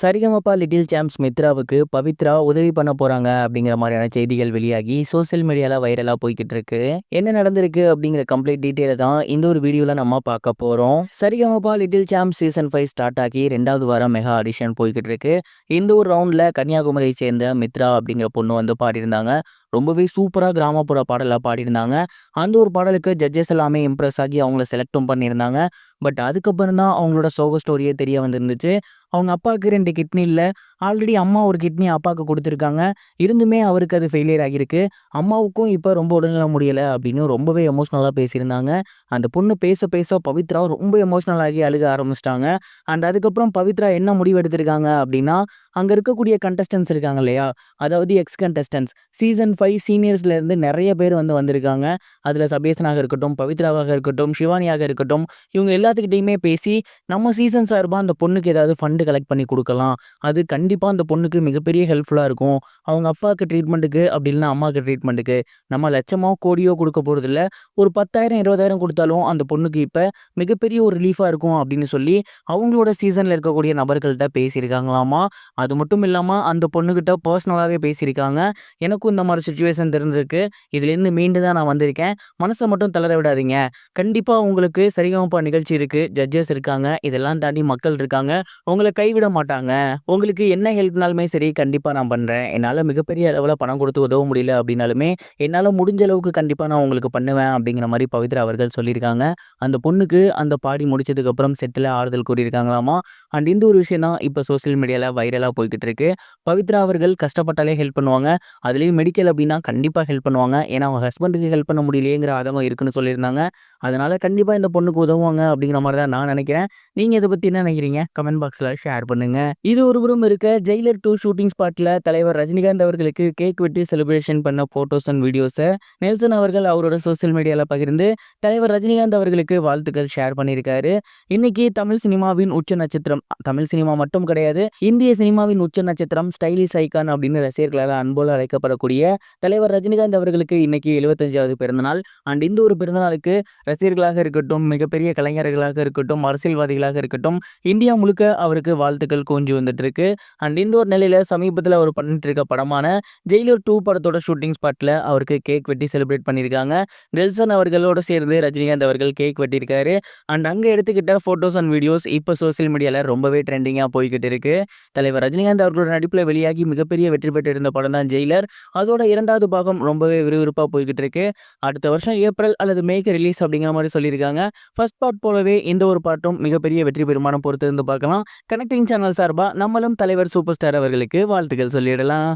Sa Re Ga Ma Pa little சாம்ப்ஸ் மித்ராவுக்கு Pavithra உதவி பண்ண போறாங்க அப்படிங்கிற மாதிரியான செய்திகள் வெளியாகி சோசியல் மீடியால வைரலா போய்கிட்டு இருக்கு. என்ன நடந்திருக்கு அப்படிங்கிற கம்ப்ளீட் டீட்டெயில தான் இந்த ஒரு வீடியோல நம்ம பார்க்க போறோம். சரிகமபா லிட்டில் சாம்ப்ஸ் சீசன் 5 ஸ்டார்ட் ஆகி 2வது வாரம் மெகா ஆடிஷன் போய்கிட்டு இருக்கு. இந்த ஒரு ரவுண்ட்ல கன்னியாகுமரியை சேர்ந்த மித்ரா அப்படிங்கிற பொண்ணு வந்து பாடியிருந்தாங்க. ரொம்பவே சூப்பரா கிராமப்புற பாடலா பாடியிருந்தாங்க. அந்த ஒரு பாடலுக்கு ஜட்ஜஸ் எல்லாமே இம்ப்ரெஸ் ஆகி அவங்கள செலக்டும் பண்ணியிருந்தாங்க. பட் அதுக்கப்புறம் தான் அவங்களோட சோக ஸ்டோரியே தெரிய வந்திருந்துச்சு. அவங்க அப்பாவுக்கு 2 கிட்னி இல்ல. ஆல்ரெடி அம்மா ஒரு கிட்னி அப்பாவுக்கு குடுத்துருக்காங்க. இருந்துமே அவருக்கு அது ஃபெயிலியர் ஆகியிருக்கு. அம்மாவுக்கும் இப்ப ரொம்ப உடல்நலம் முடியல அப்படின்னு ரொம்பவே எமோஷனலா பேசியிருந்தாங்க. அந்த பொண்ணு பேச பேச பவித்ரா ரொம்ப எமோஷனல் ஆகி அழுக ஆரம்பிச்சுட்டாங்க. அண்ட் அதுக்கப்புறம் பவித்ரா என்ன முடிவு எடுத்திருக்காங்க அப்படின்னா, அங்க இருக்கக்கூடிய கண்டஸ்டன்ட்ஸ் இருக்காங்க இல்லையா? அதாவது எக்ஸ் கண்டஸ்டன்ட்ஸ் சீசன் 5 சீனியர்ஸ்ல இருந்து நெறைய பேர் வந்திருக்காங்க. அதுல சபேசனாக இருக்கட்டும், பவித்ராவாக இருக்கட்டும், ஷிவானியாக இருக்கட்டும், இவங்க எல்லாத்துக்கிட்டயுமே பேசி நம்ம சீசன் சார்பா அந்த பொண்ணுக்கு ஏதாவது ஃபண்ட் கலெக்ட் பண்ணி குடுக்கலாம். அது கண்டிப்பா அந்த பொண்ணுக்கு மிகப்பெரிய ஹெல்ப்ஃபுல்லா இருக்கும். அவங்க அப்பாவுக்கு ட்ரீட்மெண்ட்டுக்கு அப்படி இல்லன்னா அம்மாவுக்கு ட்ரீட்மெண்ட்டுக்கு நம்ம லட்சமோ, கோடியோ குடுக்க போறதில்ல. ஒரு 10,000 20,000 குடுத்தாலும் அந்த பொண்ணுக்கு இப்ப மிகப்பெரிய ஒரு ரிலீஃபா இருக்கும் அப்படின்னு சொல்லி அவங்களோட சீசன்ல இருக்கக்கூடிய நபர்கள்ட்ட பேசியிருக்காங்களாமா. அது மட்டும் இல்லாம அந்த பொண்ணுகிட்ட பர்சனலாவே பேசியிருக்காங்க. எனக்கும் இந்த மாரி சிச்சுவேஷன் தெரிஞ்சிருக்கு. இதுலேருந்து மீண்டு தான் நான் வந்திருக்கேன். மனச மட்டும் தளர விடாதீங்க. கண்டிப்பா உங்களுக்கு சரிகமபா நிகழ்ச்சி இருக்கு. ஜட்ஜஸ் இருக்காங்க. இதெல்லாம் தாண்டி மக்கள் இருக்காங்க. உங்கள கைவிட மாட்டாங்க. உங்களுக்கு என்ன ஹெல்ப்னாலுமே சரி கண்டிப்பா நான் பண்றேன். என்னால மிகப்பெரிய அளவுல பணம் கொடுத்து உதவ முடியல அப்படின்னாலுமே, என்னால முடிஞ்ச அளவுக்கு கண்டிப்பா நான் உங்களுக்கு பண்ணுவேன் அப்படிங்கிற மாரி பவித்ரா அவர்கள் சொல்லியிருக்காங்க. அந்த பொண்ணுக்கு அந்த பாடி முடிச்சதுக்கு அப்புறம் செட்ல ஆறுதல் கூறியிருக்காங்களாமா. அண்ட் இந்த ஒரு விஷயம் தான் இப்ப சோசியல் மீடியால வைரலா போய்க்கிட்டு இருக்கு. பவித்ரா அவர்கள் கஷ்டப்பட்டாலே ஹெல்ப் பண்ணுவாங்க. அதுலயும் மெடிக்கல் அப்படின்னா கண்டிப்பா ஹெல்ப் பண்ணுவாங்க. ஏன்னா அவங்க ஹஸ்பண்டுக்கு ஹெல்ப் பண்ண முடியலையேங்கிற ஆதங்கம் இருக்குன்னு சொல்லியிருந்தாங்க. அதனால கண்டிப்பா இந்த பொண்ணுக்கு உதவுவாங்க அப்படிங்கிற மாரி தான் நான் நினைக்கிறேன். நீங்க இத பத்தி என்ன நினைக்கிறீங்க? கமெண்ட் பாக்ஸ்ல ஷேர் பண்ணுங்க. இது ஒருபுறம் இருக்க ஜெயிலர் 2 ஷூட்டிங் ஸ்பாட்ல தலைவர் ரஜினிகாந்த் அவர்களுக்கு கேக் வெட்டி செலிப்ரேஷன் பண்ண போட்டோஸ் அண்ட் வீடியோஸ நெல்சன் அவர்கள் அவரோட சோசியல் மீடியால பகிர்ந்து தலைவர் ரஜினிகாந்த் அவர்களுக்கு வாழ்த்துக்கள் ஷேர் பண்ணியிருக்காரு. இன்னைக்கு தமிழ் சினிமாவின் உச்ச நட்சத்திரம், தமிழ் சினிமா மட்டும் கிடையாது, இந்திய சினிமாவின் உச்ச நட்சத்திரம், ஸ்டைலிஷ் ஐகான் அப்படின்னு ரசிகர்களால் அன்போடு அழைக்கப்படக்கூடிய தலைவர் ரஜினிகாந்த் அவர்களுக்கு இன்னைக்கு 75வது பிறந்தநாள். அண்ட் இந்த ஒரு பிறந்தநாளுக்கு ரசிகர்களாக இருக்கட்டும், மிகப்பெரிய கலைஞர்களாக இருக்கட்டும், அரசியல்வாதிகளாக இருக்கட்டும், இந்தியா முழுக்க அவருக்கு வாழ்த்துக்கள் குவிஞ்சு வந்துட்டு இருக்கு. அண்ட் இந்த ஒரு நிலையில சமீபத்தில் அவர் பண்ணிட்டு இருக்க படமான ஜெயிலர் 2 படத்தோட ஷூட்டிங் ஸ்பாட்ல அவருக்கு கேக் வெட்டி செலிப்ரேட் பண்ணியிருக்காங்க. நெல்சன் அவர்களோட சேர்ந்து ரஜினிகாந்த் அவர்கள் கேக் வெட்டியிருக்காரு. அண்ட் அங்க எடுத்துக்கிட்ட போட்டோஸ் அண்ட் வீடியோஸ் இப்போ சோசியல் மீடியால ரொம்பவே ட்ரெண்டிங்கா போய்கிட்டு இருக்கு. தலைவர் ரஜினிகாந்த் அவர்களோட நடிப்புல வெளியாகி மிகப்பெரிய வெற்றி பெற்று இருந்த படம் தான் ஜெயிலர். அதோட 2வது பாகம் ரொம்பவே விறுவிறுப்பா போய்கிட்டு இருக்கு. அடுத்த வருஷம் ஏப்ரல் அல்லது மேக்கு ரிலீஸ் அப்படிங்கிற மாதிரி சொல்லியிருக்காங்க. ஃபர்ஸ்ட் பார்ட் போலவே இந்த ஒரு பாட்டும் மிகப்பெரிய வெற்றி பெறுமானம் பொறுத்து இருந்து பார்க்கலாம். கனெக்டிங் சேனல் சார்பா நம்மளும் தலைவர் சூப்பர் ஸ்டார் அவர்களுக்கு வாழ்த்துக்கள் சொல்லிடலாம்.